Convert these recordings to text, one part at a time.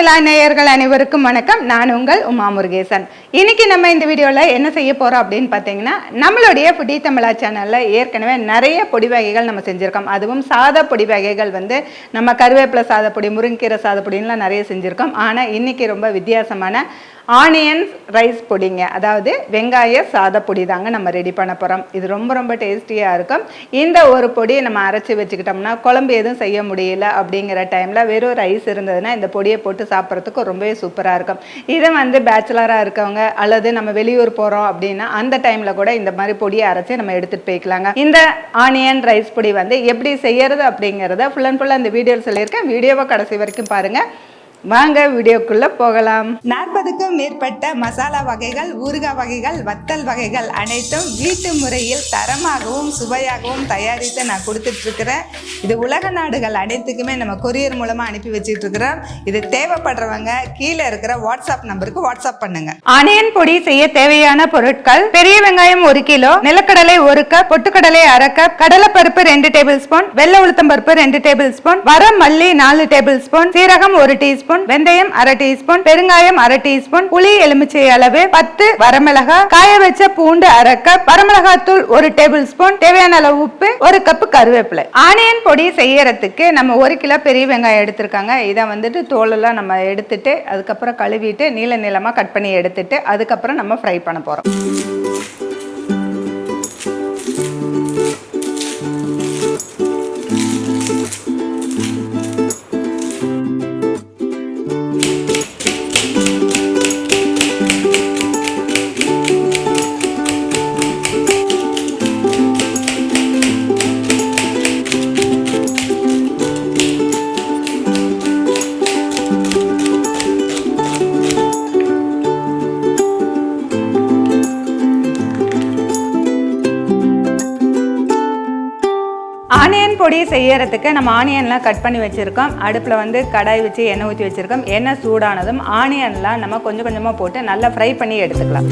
மசாலா நேயர்கள் அனைவருக்கும் வணக்கம். நான் உங்கள் உமா முருகேசன். இன்னைக்கு நம்ம இந்த வீடியோவில் என்ன செய்ய போகிறோம் அப்படின்னு பார்த்தீங்கன்னா, நம்மளுடைய ஃபுட்டி தமிழா சேனலில் ஏற்கனவே நிறைய பொடி வகைகள் நம்ம செஞ்சுருக்கோம். அதுவும் சாத பொடி வகைகள் நம்ம கருவேப்பிலை சாதப்பொடி, முருங்கீரை சாதப்பொடின்லாம் நிறைய செஞ்சுருக்கோம். ஆனால் இன்னைக்கு ரொம்ப வித்தியாசமான ஆனியன்ஸ் ரைஸ் பொடிங்க, அதாவது வெங்காய சாத பொடி தாங்க நம்ம ரெடி பண்ண போகிறோம். இது ரொம்ப ரொம்ப டேஸ்டியாக இருக்கும். இந்த ஒரு பொடியை நம்ம அரைச்சி வச்சுக்கிட்டோம்னா குழம்பு எதுவும் செய்ய முடியல அப்படிங்கிற டைமில் வெறும் ரைஸ் இருந்ததுன்னா இந்த பொடியை போட்டு சாப்பிட்றதுக்கு ரொம்பவே சூப்பராக இருக்கும். இதை பேச்சுலராக இருக்கவங்க அல்லது நம்ம வெளியூர் போகிறோம் அப்படின்னா அந்த டைமில் கூட இந்த மாதிரி பொடியை அரைச்சி நம்ம எடுத்துகிட்டு போய்க்கலாங்க. இந்த ஆனியன் ரைஸ் பொடி எப்படி செய்யறது அப்படிங்கிறத ஃபுல் அண்ட் ஃபுல்லாக இந்த வீடியோவில் சொல்லியிருக்கேன். வீடியோவை கடைசி வரைக்கும் பாருங்கள். வாங்க வீடியோக்குள்ள போகலாம். 40க்கும் மேற்பட்ட மசாலா வகைகள், ஊறுகாய் வகைகள், வத்தல் வகைகள் அனைத்தும் வீட்டு முறையில் தரமாகவும் சுவையாகவும் தயாரித்து நான் கொடுத்துட்டு இருக்கிறேன். இது உலக நாடுகள் அனைத்துக்குமே நம்ம கொரியர் மூலமா அனுப்பி வச்சுட்டு இருக்கிறோம். இது தேவைப்படுறவங்க கீழே இருக்கிற வாட்ஸ்அப் நம்பருக்கு வாட்ஸ்அப் பண்ணுங்க. ஆனியன் பொடி செய்ய தேவையான பொருட்கள்: பெரிய வெங்காயம் 1 கிலோ, நிலக்கடலை 1 கப், பொட்டுக்கடலை 1/2 கப், கடலைப்பருப்பு 2 டேபிள் ஸ்பூன், வெள்ளை உளுத்தம் பருப்பு 2 டேபிள் ஸ்பூன், வர மல்லி 4 டேபிள் ஸ்பூன், சீரகம் 1 டீஸ்பூன், வெந்தயம் 1/2 டீஸ்பூன், பெருங்காயம் 1/2 டீஸ்பூன், புளி எலுமிச்சை அளவு, 10 வரமிளகாய், காய வச்ச பூண்டு 1/2 கப், வரமிளகாய் தூள் 1 டேபிள் ஸ்பூன், தேவையான அளவு உப்பு, 1 கப் கருவேப்பிலை. ஆனியன் பொடி செய்யறதுக்கு நம்ம 1 கிலோ பெரிய வெங்காயம் எடுத்திருக்காங்க. இதை தோலெல்லாம் நம்ம எடுத்துட்டு அதுக்கப்புறம் கழுவிட்டு நீள நீளமா கட் பண்ணி எடுத்துட்டு அதுக்கப்புறம் நம்ம ஃப்ரை பண்ண போறோம். ஆனியன் பொடி செய்யறதுக்கு நம்ம ஆனியன்லாம் கட் பண்ணி வச்சுருக்கோம். அடுப்பில் கடாய் வச்சு எண்ணெய் ஊற்றி வச்சுருக்கோம். எண்ணெய் சூடானதும் ஆனியன்லாம் நம்ம கொஞ்சம் கொஞ்சமாக போட்டு நல்லா ஃப்ரை பண்ணி எடுத்துக்கலாம்.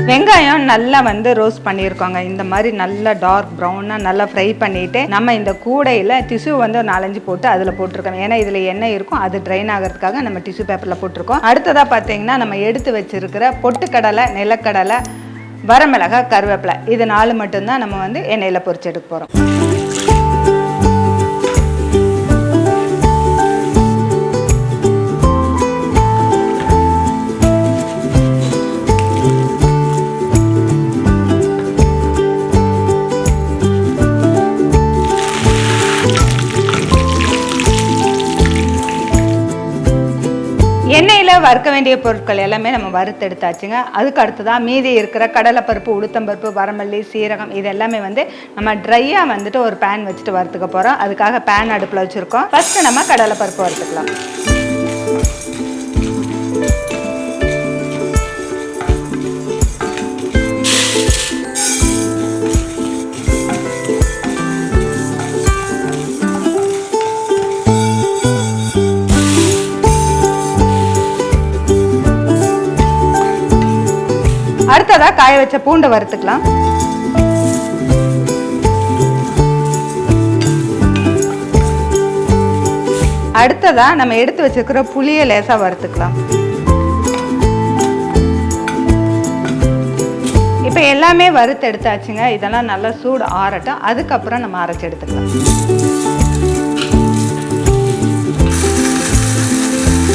வெங்காயம் நல்லா ரோஸ்ட் பண்ணியிருக்கோங்க. இந்த மாதிரி நல்லா டார்க் ப்ரௌனாக நல்லா ஃப்ரை பண்ணிவிட்டு நம்ம இந்த கூடையில் டிஷ்யூ ஒரு 4-5 போட்டு அதில் போட்டிருக்கோம். ஏன்னா இதில் எண்ணெய் இருக்கும், அது ட்ரைன் ஆகிறதுக்காக நம்ம டிஷ்யூ பேப்பரில் போட்டிருக்கோம். அடுத்ததாக பார்த்தீங்கன்னா நம்ம எடுத்து வச்சிருக்கிற பொட்டுக்கடலை, நிலக்கடலை, வரமிளகாய், கருவேப்பிலை, இது 4 மட்டும்தான் நம்ம எண்ணெயில் பொரிச்சு எடுக்க போகிறோம். எண்ணெயில் வறுக்க வேண்டிய பொருட்கள் எல்லாமே நம்ம வறுத்து எடுத்தாச்சுங்க. அதுக்கு அடுத்ததான் மீதி இருக்கிற கடலைப்பருப்பு, உளுத்தம்பருப்பு, வரமல்லி, சீரகம் இது எல்லாமே நம்ம ட்ரையாக ஒரு பேன் வச்சுட்டு வறுத்துக்க போகிறோம். அதுக்காக பேன் அடுப்பில் வச்சுருக்கோம். ஃபஸ்ட்டு நம்ம கடலைப்பருப்பு வறுத்துக்கலாம். அடுத்ததா காய வச்ச பூண்டை வறுத்துக்கலாம். அடுத்ததா நம்ம எடுத்து வச்சிருக்கிற புளியை லேசா வறுத்துக்கலாம். இப்ப எல்லாமே வறுத்து எடுத்தாச்சுங்க. இதெல்லாம் நல்லா சூடு ஆறட்டும். அதுக்கப்புறம் நம்ம அரைச்சு எடுத்துக்கலாம்.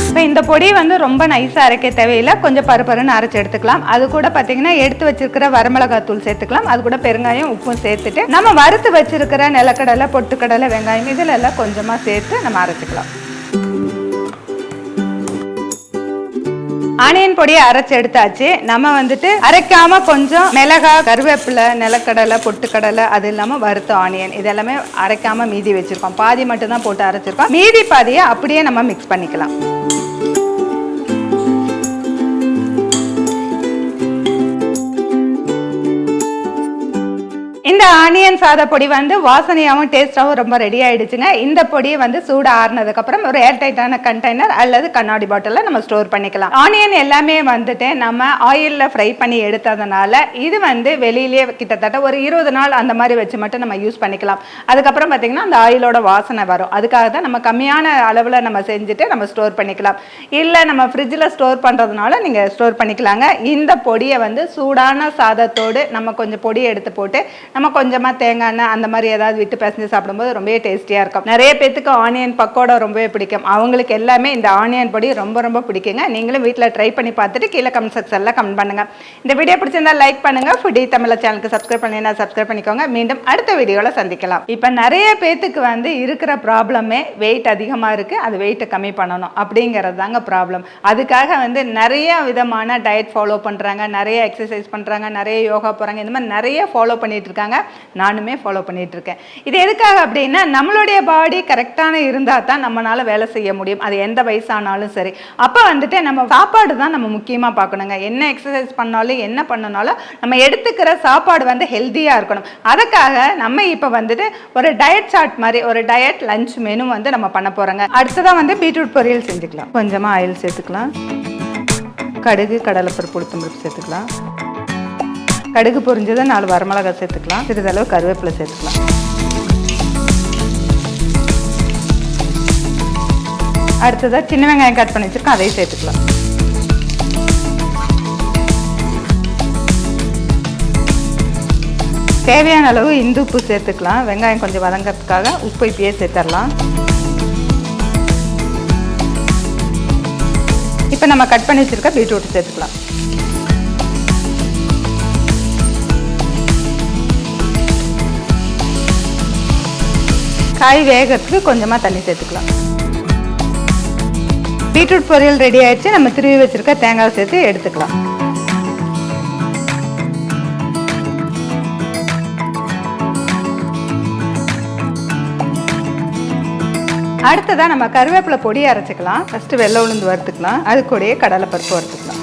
இப்போ இந்த பொடி ரொம்ப நைஸாக அரைக்க தேவையில்லை. கொஞ்சம் பருப்பருன்னு அரைச்சி எடுத்துக்கலாம். அது கூட பார்த்தீங்கன்னா எடுத்து வச்சிருக்கிற வரமிளகாய் தூள் சேர்த்துக்கலாம். அது கூட பெருங்காயம், உப்பும் சேர்த்துட்டு நம்ம வறுத்து வச்சிருக்கிற நிலக்கடலை, பொட்டுக்கடலை, வெங்காயம் இதில் எல்லாம் கொஞ்சமாக சேர்த்து நம்ம அரைச்சிக்கலாம். ஆனியன் பொடியை அரைச்சு எடுத்தாச்சு. நம்ம அரைக்காம கொஞ்சம் மிளகாய், கருவேப்பிலை, நிலக்கடலை, பொட்டுக்கடலை, அது இல்லாம வறுத்த ஆனியன் இதெல்லாமே அரைக்காம மீதி வச்சிருக்கோம். பாதி மட்டும் தான் போட்டு அரைச்சிருக்கோம். மீதி பாதியை அப்படியே நம்ம மிக்ஸ் பண்ணிக்கலாம். இந்த ஆனியன் சாத பொடி வந்து வாசனையாகவும் டேஸ்டாகவும் ரொம்ப ரெடி ஆயிடுச்சுங்க. இந்த பொடியை வந்து சூடு ஆறுனதுக்கு அப்புறம் ஒரு ஏர்டைட்டான கண்டெய்னர் அல்லது கண்ணாடி பாட்டில நம்ம ஸ்டோர் பண்ணிக்கலாம். ஆனியன் எல்லாமே வந்துட்டு நம்ம ஆயில்ல ஃப்ரை பண்ணி எடுத்ததுனால இது வந்து வெளியிலேயே கிட்டத்தட்ட ஒரு 20 நாள் அந்த மாதிரி வச்சு மட்டும் நம்ம யூஸ் பண்ணிக்கலாம். அதுக்கப்புறம் பார்த்தீங்கன்னா அந்த ஆயிலோட வாசனை வரும். அதுக்காக தான் நம்ம கம்மியான அளவில் நம்ம செஞ்சுட்டு நம்ம ஸ்டோர் பண்ணிக்கலாம். இல்லை நம்ம ஃப்ரிட்ஜில் ஸ்டோர் பண்ணுறதுனால நீங்கள் ஸ்டோர் பண்ணிக்கலாங்க. இந்த பொடியை வந்து சூடான சாதத்தோடு நம்ம கொஞ்சம் பொடியை எடுத்து போட்டு நம்ம கொஞ்சமாக தேங்காய் எண்ணெய் அந்த மாதிரி ஏதாவது விட்டு பிசைஞ்சு சாப்பிடும்போது ரொம்பவே டேஸ்டியாக இருக்கும். நிறைய பேத்துக்கு ஆனியன் பக்கோடா ரொம்பவே பிடிக்கும். அவங்களுக்கு எல்லாமே இந்த ஆனியன் பொடி ரொம்ப ரொம்ப பிடிக்குங்க. நீங்களும் வீட்டில் ட்ரை பண்ணி பார்த்துட்டு கீழே கமெண்ட் செக்ஷனில் கமெண்ட் பண்ணுங்கள். இந்த வீடியோ பிடிச்சிருந்தா லைக் பண்ணுங்கள். ஃபுடி தமிழ் சேனலுக்கு சப்ஸ்கிரைப் பண்ணினா சப்ஸ்கிரைப் பண்ணிக்கோங்க. மீண்டும் அடுத்த வீடியோவில் சந்திக்கலாம். இப்போ நிறைய பேத்துக்கு வந்து இருக்கிற ப்ராப்ளமே வெயிட் அதிகமாக இருக்குது, அது வெயிட்டை கம்மி பண்ணணும் அப்படிங்கிறது தாங்க ப்ராப்ளம். அதுக்காக வந்து நிறைய விதமான டயட் ஃபாலோ பண்ணுறாங்க, நிறைய எக்ஸசைஸ் பண்ணுறாங்க, நிறைய யோகா போகிறாங்க. இந்த மாதிரி நிறைய ஃபாலோ பண்ணிட்டு இருக்காங்க. நானுமே ஃபாலோ பண்ணிட்டு இருக்கேன். இது எதுக்காக அப்படின்னா நம்மளுடைய பாடி கரெக்டான இருந்தால் தான் நம்மளால வேலை செய்ய முடியும். அது எந்த வயசானாலும் சரி. அப்போ வந்துட்டு நம்ம சாப்பாடு தான் நம்ம முக்கியமாக பார்க்கணுங்க. என்ன எக்ஸசைஸ் பண்ணாலும் என்ன பண்ணனாலும் நம்ம எடுத்துக்கிற சாப்பாடு வந்து ஹெல்த்தியாக இருக்கணும். அதுக்காக நம்ம இப்போ வந்துட்டு ஒரு டயட் சார்ட் மாதிரி ஒரு டயட் லஞ்ச் மெனு வந்து நம்ம பண்ண போகிறோங்க. அடுத்ததான் வந்து பீட்ரூட் பொரியல் செஞ்சுக்கலாம். கொஞ்சமாக ஆயில் சேர்த்துக்கலாம். கடுகு, கடலைப்பருப்பு, உளுத்தம்பருப்பு சேர்த்துக்கலாம். கடுகு பொரிஞ்சதை 4 வரமிளகாய் சேர்த்துக்கலாம். சிறிதளவு கருவேப்பிலை சேர்த்துக்கலாம். அடுத்ததாக சின்ன வெங்காயம் கட் பண்ணி வச்சிருக்கோம், அதையும் சேர்த்துக்கலாம். தேவையான அளவு இந்து உப்பு சேர்த்துக்கலாம். வெங்காயம் கொஞ்சம் வதங்கிறதுக்காக உப்பு இப்பயே சேர்த்துடலாம். இப்போ நம்ம கட் பண்ணி வச்சிருக்க பீட்ரூட் சேர்த்துக்கலாம். காய் வேகிறதுக்கு கொஞ்சமாக தண்ணி சேர்த்துக்கலாம். பீட்ரூட் பொரியல் ரெடி ஆயிடுச்சு. நம்ம திருவி வச்சிருக்க தேங்காய் சேர்த்து எடுத்துக்கலாம். அடுத்ததான் நம்ம கருவேப்பிலை பொடி அரைச்சிக்கலாம். ஃபர்ஸ்ட் வெள்ளை உளுந்து வறுத்துக்கலாம். அது கூடயே கடலைப்பருப்பு வறுத்துக்கலாம்.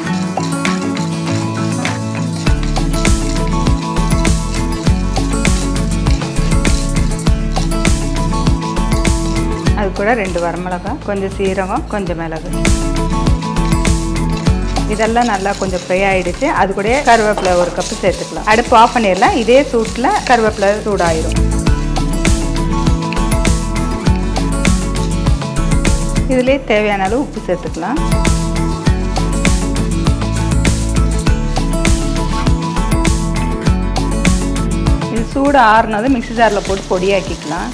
அது கூட 2 வரமிளகாய், கொஞ்சம் சீரகம், கொஞ்சம் மிளகு. இதெல்லாம் நல்லா கொஞ்சம் ஃப்ரை ஆயிடுச்சு. அது கூட கருவேப்பிலை 1 கப்பு சேர்த்துக்கலாம். அடுப்பு ஆஃப் பண்ணிடலாம். இதே சூட்டில் கருவேப்பிலை சூடாயிரும். இதுலேயே தேவையான அளவு உப்பு சேர்த்துக்கலாம். இது சூடு ஆறுனது மிக்ஸி ஜாரில் போட்டு பொடியாக்கிக்கலாம்.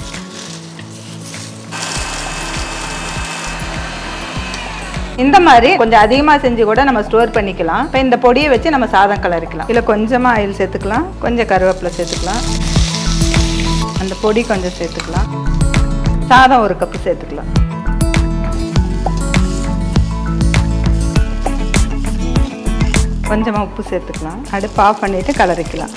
இந்த மாதிரி கொஞ்சம் அதிகமாக செஞ்சு கூட நம்ம ஸ்டோர் பண்ணிக்கலாம். இப்போ இந்த பொடியை வச்சு நம்ம சாதம் கலரிக்கலாம். இதில் கொஞ்சமாக ஆயில் சேர்த்துக்கலாம். கொஞ்சம் கருவேப்பிலை சேர்த்துக்கலாம். அந்த பொடி கொஞ்சம் சேர்த்துக்கலாம். சாதம் 1 கப்பு சேர்த்துக்கலாம். கொஞ்சமாக உப்பு சேர்த்துக்கலாம். அடுப்பு ஆஃப் பண்ணிவிட்டு கலரிக்கலாம்.